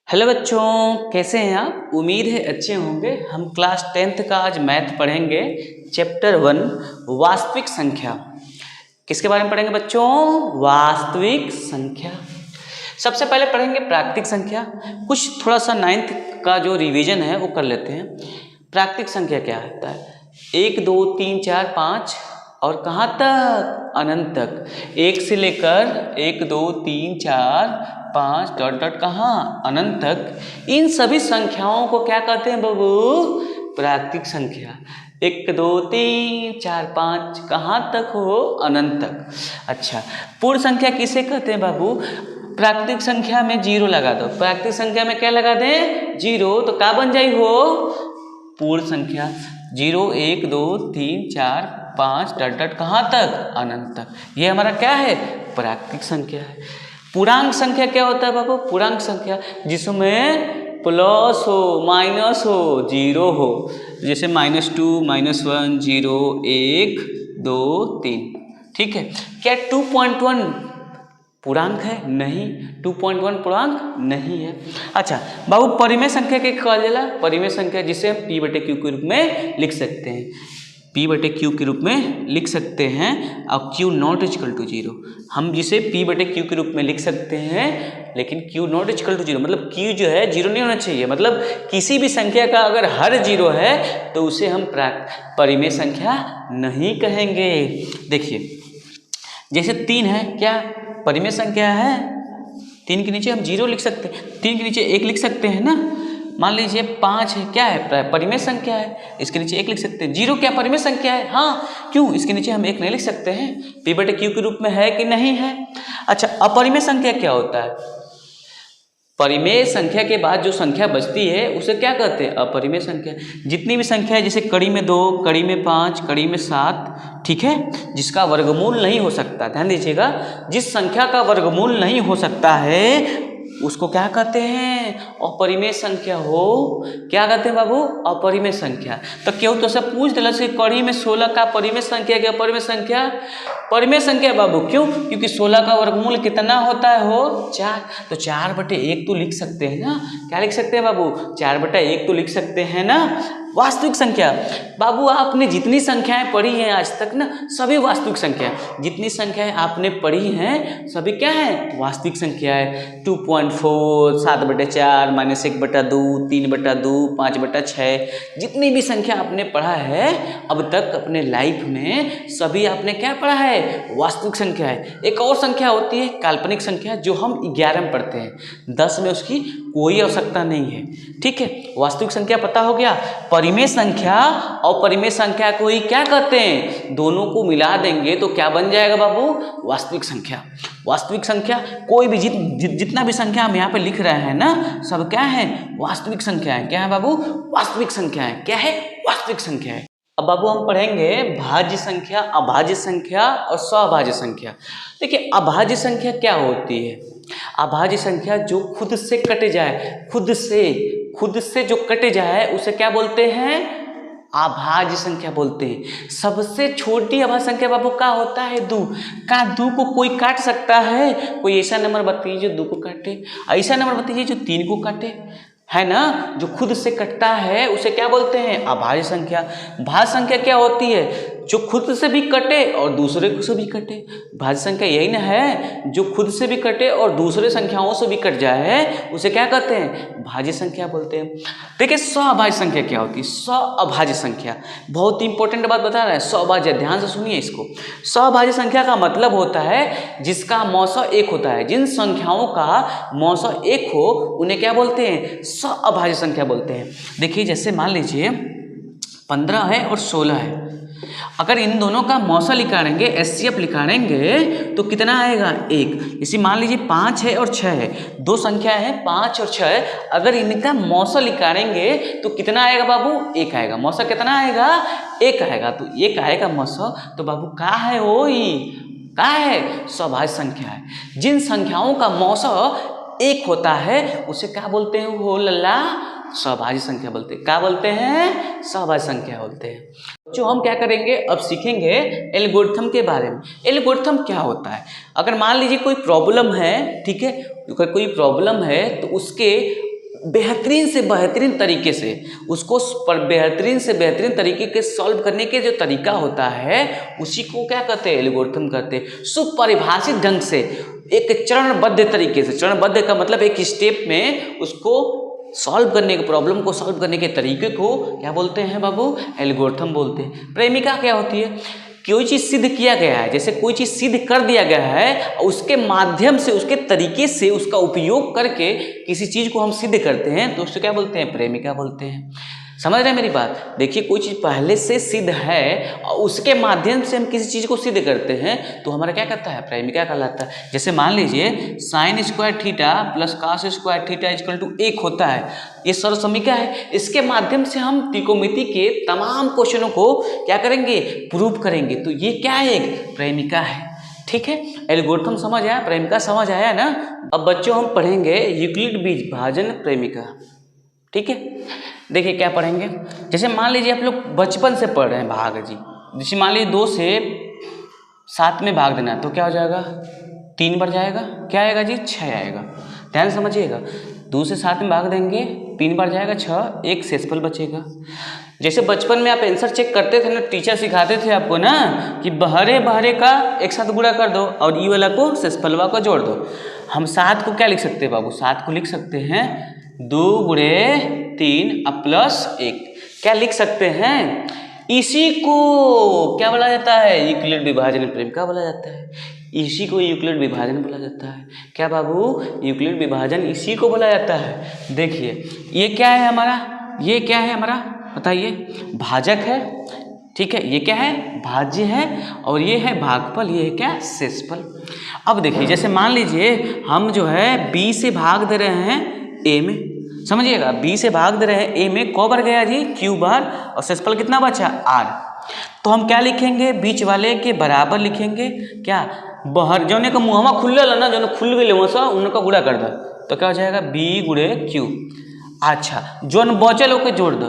Hello बच्चों, कैसे हैं आप? उम्मीद है अच्छे होंगे। हम क्लास 10th का आज मैथ पढ़ेंगे। चैप्टर 1 वास्तविक संख्या। किसके बारे में पढ़ेंगे बच्चों? वास्तविक संख्या। सबसे पहले पढ़ेंगे प्राकृतिक संख्या। कुछ थोड़ा सा 9th का जो रिवीजन है वो कर लेते हैं। प्राकृतिक संख्या क्या होता है? 1 2 3 4 5 और कहाँ तक? अनंत तक। 1 से लेकर 1 2 3 4 5 डॉट डॉट कहाँ? अनंत तक। इन सभी संख्याओं को क्या कहते हैं बाबू? प्राकृतिक संख्या। 1 2 3 4 5 कहाँ तक हो? अनंत तक। अच्छा, पूर्ण संख्या किसे कहते हैं बाबू? प्राकृतिक संख्या में 0 लगा दो। प्राकृतिक संख्या में क्या लगा दें? 0, तो क्या बन जाई हो? पूर्ण संख्या। 0 1 2 3 4 5 डॉट डॉट कहाँ तक? अनंत तक। ये हमारा क्या है? प्राकृतिक संख्या है। पूर्णांक संख्या क्या होता है बाबू? पूर्णांक संख्या जिसमें प्लस हो, माइनस हो, 0 हो। जैसे -2 -1 0 1 2 3। ठीक है। क्या 2.1 पूर्णांक है? नहीं, 2.1 पूर्णांक नहीं है। अच्छा बाबू, परिमेय संख्या के कहल जाला? परिमेय संख्या जिसे हम P/Q के रूप में लिख सकते हैं। P/Q के रूप में लिख सकते हैं और Q नॉट इक्वल टू 0। हम जिसे P/Q के रूप में लिख सकते हैं, लेकिन Q नॉट इक्वल टू 0 मतलब Q जो है 0 नहीं होना चाहिए। मतलब किसी भी संख्या का अगर हर 0 है तो उसे हम परिमेय संख्या नहीं कहेंगे। देखिए, जैसे 3 है, क्या परिमेय संख्या है? 3 के नीचे हम 0 लिख सकते हैं, 3 के नीचे 1 लिख सकते हैं ना। मान लीजिए 5 है, क्या है? परिमेय संख्या है, इसके नीचे 1 लिख सकते हैं। 0 क्या परिमेय संख्या है? हाँ। क्यों? इसके नीचे हम 1 नहीं लिख सकते हैं। P/Q के रूप में है कि नहीं है? अच्छा, अपरिमेय संख्या क्या होता है? परिमेय संख्या के बाद जो संख्या बचती है उसे क्या कहते हैं? अपरिमेय संख्या। जितनी भी संख्या है, जैसे कड़ी में 2, कड़ी में 5, कड़ी में 7, ठीक है, जिसका वर्गमूल नहीं हो सकता, ध्यान दीजिएगा, जिस संख्या का वर्गमूल नहीं हो सकता है उसको क्या कहते हैं? अपरिमेय संख्या हो। क्या कहते हैं बाबू? अपरिमेय संख्या। तो क्यों तो सब पूछ दिला से कड़ी में 16 का परिमेय संख्या क्या? अपरिमेय संख्या। परिमेय संख्या बाबू, क्यों? क्योंकि 16 का वर्गमूल कितना होता है हो? 4। तो 4/1 तो लिख सकते हैं ना। क्या लिख सकते हैं बाबू? 4/1 तो लिख सकते हैं ना। वास्तविक संख्या बाबू, आपने जितनी संख्याएं पढ़ी हैं आज तक ना, सभी वास्तविक संख्या। जितनी संख्याएं आपने पढ़ी हैं सभी क्या है? वास्तविक संख्या है। 2.4, 7/4, -1/2, 3/2, 5/6, जितनी भी संख्या आपने पढ़ा है अब तक अपने लाइफ में, सभी आपने क्या पढ़ा है? वास्तविक संख्या है। एक और संख्या होती है काल्पनिक संख्या, जो हम 11 में पढ़ते हैं। 10 में उसकी कोई आवश्यकता नहीं है। ठीक है, वास्तविक संख्या पता हो गया। परिमेय संख्या और परिमेय संख्या को ही क्या कहते हैं? दोनों को मिला देंगे तो क्या बन जाएगा बाबू? वास्तविक संख्या। वास्तविक संख्या कोई भी जितना भी संख्या हम यहाँ पे लिख रहे हैं ना, सब क्या है? वास्तविक संख्या है। क्या है बाबू? वास्तविक संख्या है। क्या है? वास्तविक संख्या है। अब बाबू हम पढ़ेंगे भाज्य संख्या, अभाज्य संख्या और सभाज्य संख्या। देखिए, अभाज्य संख्या क्या होती है? अभाज्य संख्या जो खुद से कट जाए, खुद से जो कट जाए उसे क्या बोलते हैं? अभाज्य संख्या बोलते हैं। सबसे छोटी अभाज्य संख्या बाबू क्या होता है? 2। क्या 2 को कोई काट सकता है? कोई ऐसा नंबर बताइए जो 2 को काटे, ऐसा नंबर बताइए जो 3 को काटे, है ना। जो खुद से कटता है उसे क्या बोलते हैं? अभाज्य संख्या। भाज्य संख्या क्या होती है? जो खुद से भी कटे और दूसरे से भी कटे। भाज्य संख्या यही ना है, जो खुद से भी कटे और दूसरे संख्याओं से भी कट जाए उसे क्या कहते हैं? भाज्य संख्या बोलते हैं। देखिए, सभाज्य संख्या क्या होती है? सभाज्य संख्या बहुत इंपॉर्टेंट बात बता रहा है। सभाज्य, ध्यान से सुनिए इसको। सभाज्य संख्या का मतलब होता है जिसका मौसा 1 होता है। जिन संख्याओं का मौसा 1 हो उन्हें क्या बोलते हैं? सभाज्य संख्या बोलते हैं। देखिए, जैसे मान लीजिए 15 है और 16 है। अगर इन दोनों का मौसा निकालेंगे, HCF निकालेंगे तो कितना आएगा? 1। इसी मान लीजिए 5 है और 6 है, दो संख्या है 5 और 6। अगर इनका मौसा निकालेंगे तो कितना आएगा बाबू? 1 आएगा। मौसा कितना आएगा? 1 आएगा। तो 1 आएगा मौसा, तो बाबू क्या है? वो क्या है? सभाज्य संख्या है। जिन संख्याओं का मौसा 1 होता है उसे क्या बोलते हैं? वो लल्ला सभाज्य संख्या बोलते हैं। क्या बोलते हैं? सभाज्य संख्या बोलते हैं। जो हम क्या करेंगे, अब सीखेंगे एल्गोरिथम के बारे में। एल्गोरिथम क्या होता है? अगर मान लीजिए कोई प्रॉब्लम है, ठीक है, अगर कोई प्रॉब्लम है तो उसके बेहतरीन से बेहतरीन तरीके से उसको बेहतरीन से बेहतरीन तरीके के सॉल्व करने के जो तरीका होता है उसी को क्या कहते हैं, एल्गोरिथम कहते हैं। सुपरिभाषित ढंग से एक चरणबद्ध तरीके से, चरणबद्ध का मतलब एक स्टेप में उसको सॉल्व करने के, प्रॉब्लम को सॉल्व करने के तरीके को क्या बोलते हैं बाबू, एल्गोरिथम बोलते हैं। प्रेमिका क्या होती है, कोई चीज़ सिद्ध किया गया है, जैसे कोई चीज़ सिद्ध कर दिया गया है, उसके माध्यम से, उसके तरीके से, उसका उपयोग करके किसी चीज़ को हम सिद्ध करते हैं तो उसको क्या बोलते हैं, प्रेमिका बोलते हैं। समझ रहे हैं मेरी बात। देखिए कोई चीज़ पहले से सिद्ध है और उसके माध्यम से हम किसी चीज़ को सिद्ध करते हैं तो हमारा क्या कहता है, प्रेमिका कहलाता है। जैसे मान लीजिए sine square theta plus cos square theta equal to 1 होता है, ये सरल समीकरण है। इसके माध्यम से हम त्रिकोणमिति के तमाम क्वेश्चनों को क्या करेंगे, प्रूव करेंगे। तो ये क्या है, एक प्रेमिका है। ठीक है, एल्गोरिथम समझ आया, प्रेमिका समझ आया ना। अब बच्चों हम पढ़ेंगे यूक्लिड विभाजन प्रेमिका। ठीक है, देखिए क्या पढ़ेंगे। जैसे मान लीजिए आप लोग बचपन से पढ़ रहे हैं भाग जी, जैसे मान लीजिए 2 से 7 में भाग देना तो क्या हो जाएगा, 3 बार जाएगा, क्या आएगा जी, 6 आएगा। ध्यान समझिएगा, 2 से 7 में भाग देंगे 3 बार जाएगा 6, एक शेषफल बचेगा। जैसे बचपन में आप आंसर चेक करते थे ना, टीचर सिखाते थे आपको ना कि बहरे बहरे का एक साथ गुणा कर दो और ई वाला को शेषफलवा को जोड़ दो। हम 7 को क्या लिख सकते हैं बाबू, 7 को लिख सकते हैं 2 गुणे 3 प्लस 1, क्या लिख सकते हैं, इसी को क्या बोला जाता है, यूक्लिड विभाजन प्रेमिका बोला जाता है। इसी को यूक्लिड विभाजन बोला जाता है। क्या बाबू, यूक्लिड विभाजन इसी को बोला जाता है। देखिए ये क्या है हमारा, ये क्या है हमारा बताइए, भाजक है। ठीक है, ये क्या है, भाज्य है, और ये है भागफल, ये है क्या, शेषफल। अब देखिए जैसे मान लीजिए हम जो है b से भाग दे रहे हैं a में, समझिएगा b से भाग दे रहे हैं a में, क बार गया जी, q बार, और शेषफल कितना बचा, r। तो हम क्या लिखेंगे, बीच वाले के बराबर लिखेंगे, क्या, बहर जौने का मुहमा खुलल ना, जो खुल गए वहाँ से उनका गुणा कर दो तो क्या हो जाएगा, b गुणे q। अच्छा, जोन बचल ओके जोड़ दो,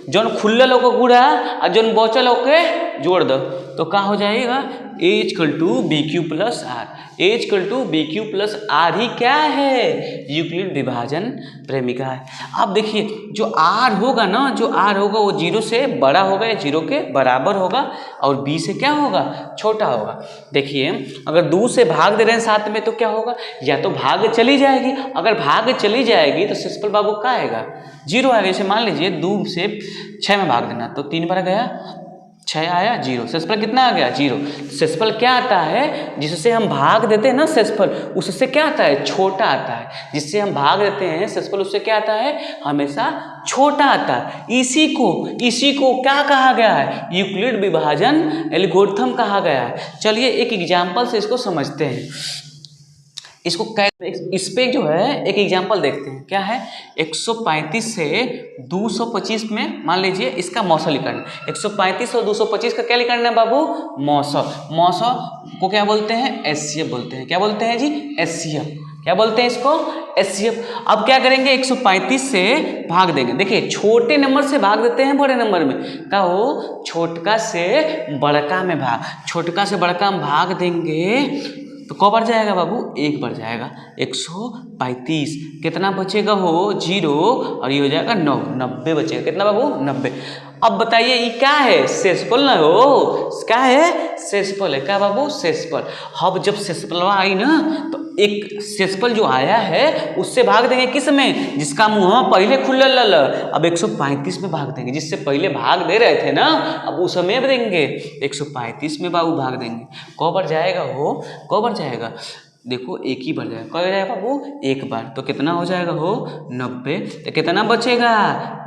जोन खुलल ओके गुणा और जोन बचल ओके जोड़ दो तो क्या हो जाएगा, a equal to B Q plus R. A equal to B Q plus R ही क्या है, यूक्लिड विभाजन प्रेमिका है। अब देखिए जो आर होगा ना, जो आर होगा वो 0 से बड़ा होगा या 0 के बराबर होगा, और b से क्या होगा, छोटा होगा। देखिए अगर 2 से भाग दे रहे हैं 7 में तो क्या होगा, या तो भाग चली जाएगी, अगर भाग चली जाएगी तो शेषफल बाबू क्या आएगा, 0 आएगा। जैसे मान लीजिए 2 से 6 में भाग देना तो 3 बार गया, 6 आया, 0, शेषफल कितना आ गया, 0। शेषफल क्या आता है, जिससे हम भाग देते हैं ना शेषफल, उससे क्या आता है, छोटा आता है। जिससे हम भाग देते हैं शेषफल उससे क्या आता है, हमेशा छोटा आता है। इसी को क्या कहा गया है, यूक्लिड विभाजन एल्गोरिथम कहा गया है। चलिए एक एग्जाम्पल से इसको समझते हैं। इसको इस पे जो है एक एग्जांपल देखते हैं, क्या है, 135 से 225 में मान लीजिए इसका मौसा लिखना है। 135 और 225 का क्या लिखना है बाबू, मौसा। मौसा को क्या बोलते हैं, एचसीएफ बोलते हैं। क्या बोलते हैं जी, एचसीएफ। क्या बोलते हैं इसको, एचसीएफ। अब क्या करेंगे, 135 से भाग देंगे। देखिए छोटे नंबर से भाग देते हैं बड़े नंबर में, क्या हो, छोटका से बड़का में भाग, छोटका से बड़का में भाग देंगे तो कौ बार जाएगा बाबू, 1 बार जाएगा। 135 कितना बचेगा हो, 0, और ये हो जाएगा 9, 90 बचेगा। कितना बाबू, 90। अब बताइए ये क्या है, शेषफल ना हो, क्या है, शेषफल है। क्या बाबू, शेषफल। अब जब शेषफलवा आई ना तो एक शेषफल जो आया है उससे भाग देंगे किस में, जिसका मुँह पहले खुलल। अब 135 में भाग देंगे, जिससे पहले भाग दे रहे थे ना, अब उस समय देंगे 135 में बाबू भाग देंगे। कौ बार जाएगा हो, कौ बार जाएगा, देखो 1 ही बार जाएगा। कौ जाएगा बाबू, 1 बार। तो कितना हो जाएगा हो, 90। तो कितना बचेगा,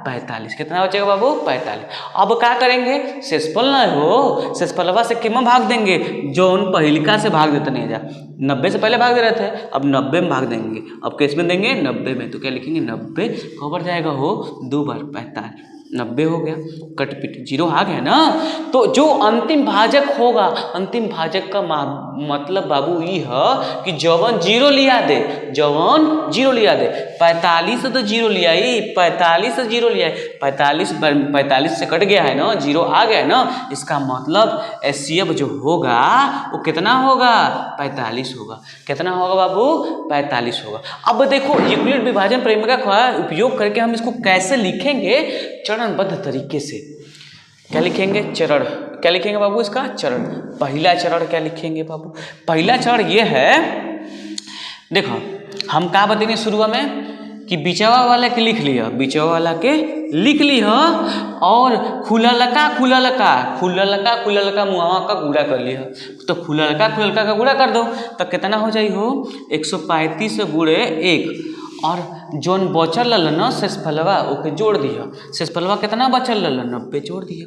45। कितना बचेगा बाबू, 45। अब क्या करेंगे, शेषफल ना हो, शेषफलवा से कितना भाग देंगे, जो उन पहिलिका से भाग देते नहीं जा, 90 से पहले भाग दे रहे थे, अब 90 में भाग देंगे। अब किस में देंगे, 90 में। तो क्या लिखेंगे, 90 कौ बार जाएगा हो, 2 बार, 45। 90 हो गया, कटपिट 0 आ गया ना। तो जो अंतिम भाजक होगा, अंतिम भाजक का मतलब बाबू ये है कि जवन 0 लिया दे, जवन 0 लिया दे। 45 से तो 0 लिया ही, 45 से 0 लिया है, 45 से कट गया है ना, 0 आ गया है ना। इसका मतलब HCF जो होगा वो कितना होगा, 45 होगा। कितना होगा बाबू, 45 होगा। अब देखो यूक्लिड विभाजन परिमेय का उपयोग करके हम इसको कैसे लिखेंगे, चरणबद्ध तरीके से। क्या लिखेंगे, चरण। क्या लिखेंगे बाबू, इसका चरण। पहला चरण क्या लिखेंगे बाबू, पहला चरण ये है, देखो हम क्या बताएंगे शुरू में कि बिचवा वाला के लिख लिया, बिचवा वाला के लिख लिया, और खुललका मुहावा का गुड़ा कर लिया। तो खुललका का गुड़ा कर दो तो कितना हो जाई हो, 135 गुणे 1, और जोन बचल रहा ना शेषफलवा ओके जोड़ दिया। शेषफलवा कितना बचल रहा, 90 जोड़ दिया।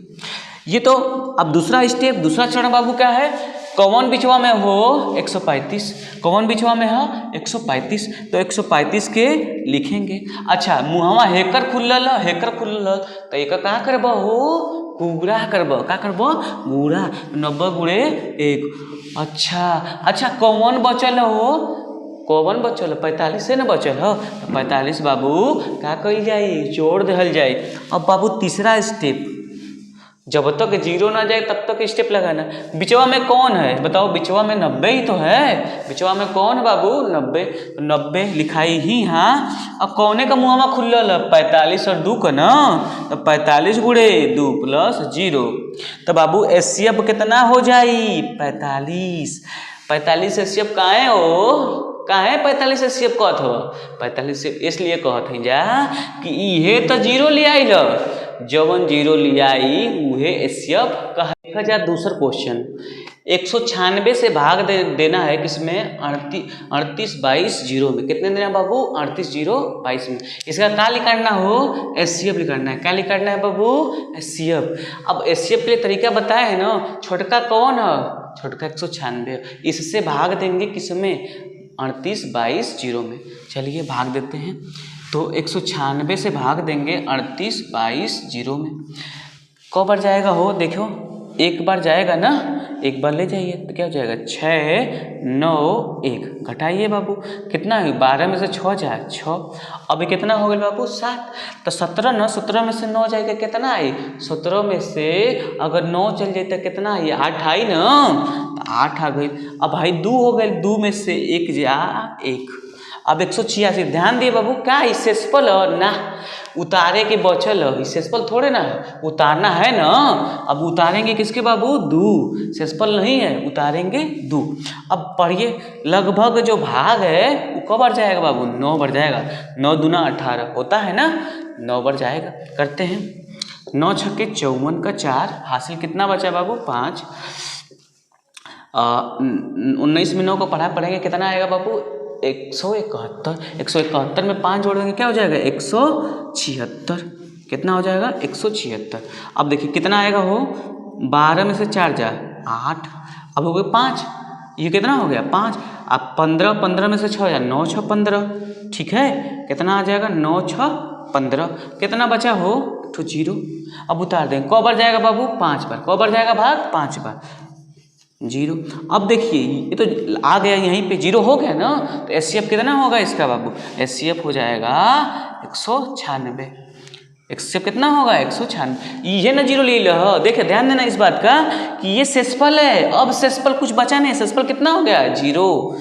ये तो अब दूसरा स्टेप, दूसरा चरण बाबू क्या है, कौन बिचवा में हो, 135, कौन बिचवा में है 135, तो 135 के लिखेंगे। अच्छा मुहवा हेकर खुलल तो एक का करब हो, गुड़ा करब, का करब, गुड़ा, 90 गुणे 1। अच्छा कौन बचल हो, कौन बचल, 45 से न बचल हो, 45 बाबू का कही जाई, जोड़ दहल जाए। अब बाबू तीसरा स्टेप, जब तक 0 ना जाए तब तक स्टेप लगाना। बिचवा में कौन है बताओ, बिचवा में 90 ही तो है, बिचवा में कौन बाबू, 90 लिखाई ही। हाँ अब कौने का मुहावा खुलल, 45 और 2 का ना, तो 45 गुणे 2 प्लस 0, तो बाबू HCF कितना हो जाई, 45 HCF काहे हो, काहे 45 HCF कहत हो, 45 इसलिए कहत है जा कि इहे तो 0 ले आई, जवन 0 ले आई उहे HCF कहा। देखा जाए दूसरा क्वेश्चन, 196 से भाग देना है किसमें, 38 22 0 में। कितने देना बाबू, 38 0 22 में। इसका क्या लिखना हो, HCF लिखना है। क्या लिखना है बाबू, HCF। अब HCF के लिए तरीका बताया है ना, छोटका कौन है, छोटका 196, इससे भाग देंगे किसमें, 38 22 0 में। चलिए भाग देते हैं, तो 196 से भाग देंगे 38 22 0 में। कब बार जाएगा हो, देखो एक बार जाएगा ना, एक बार ले जाइए तो क्या हो जाएगा, 6 9 1, घटाइए बाबू कितना है, 12 में से 6 जाए 6, अभी कितना हो गया बाबू 7, तो 17 ना, 17 में से 9 जाएगा कितना आई, 17 में से अगर 9 चल जाए तो कितना आई, 8 आई ना, तो 8 आ गई। अब भाई 2 हो गए, 2 में से 1 जा 1, अब 186। ध्यान दिए बाबू, क्या शेषफल ना उतारे के बचल, शेषफल थोड़े ना उतारना है ना, अब उतारेंगे किसके बाबू, 2, शेषफल नहीं है, उतारेंगे 2। अब पढ़िए, लगभग जो भाग है वो कब बार जाएगा बाबू, 9 बार जाएगा, 9 दूना 18 होता है ना, 9 बार जाएगा। करते हैं, 9 छक्के 54 का 4, हासिल कितना बचा बाबू 5, 19 में 9 को पढ़ेंगे कितना आएगा बाबू, 171 में 5 जोड़ देंगे क्या हो जाएगा, 176, कितना हो जाएगा 176। अब देखिए कितना आएगा हो, 12 में से 4 जा 8, अब हो गए 5, ये कितना हो गया 5, अब 15 में से 6 जा 9 6 15, ठीक है, कितना आ जाएगा 9 6 15, कितना बचा हो तो 0। अब उतार देंगे, कौ बार जाएगा बाबू 5 बार, कौ बार जाएगा भाग 5 बार, 0। अब देखिए ये तो आ गया यहीं पे 0 हो गया ना, तो HCF कितना होगा इसका बाबू, HCF हो जाएगा 196, HCF कितना होगा 196, ये ना 0 ले लो। देखिए ध्यान देना इस बात का कि ये शेषफल है, अब शेषफल कुछ बचा नहीं, शेषफल कितना हो गया 0।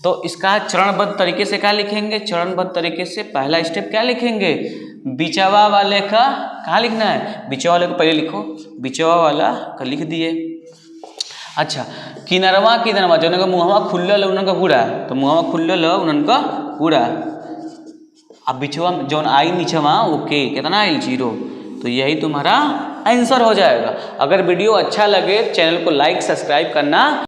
तो इसका चरणबद्ध तरीके से क्या लिखेंगे, चरणबद्ध तरीके से पहला स्टेप क्या लिखेंगे, बिचवा वाले का कहाँ लिखना है, बिचवा वाले को पहले लिखो, बिचवा वाला का लिख दिए। अच्छा किनरवा जो उनका मुहवा खुलल उनका गुड़ा, तो मुहवा खुलल उनका गुड़ा, अब बिचवा जौन आई नीचवा ओके कितना आई 0, तो यही तुम्हारा आंसर हो जाएगा। अगर वीडियो अच्छा लगे चैनल को लाइक सब्सक्राइब करना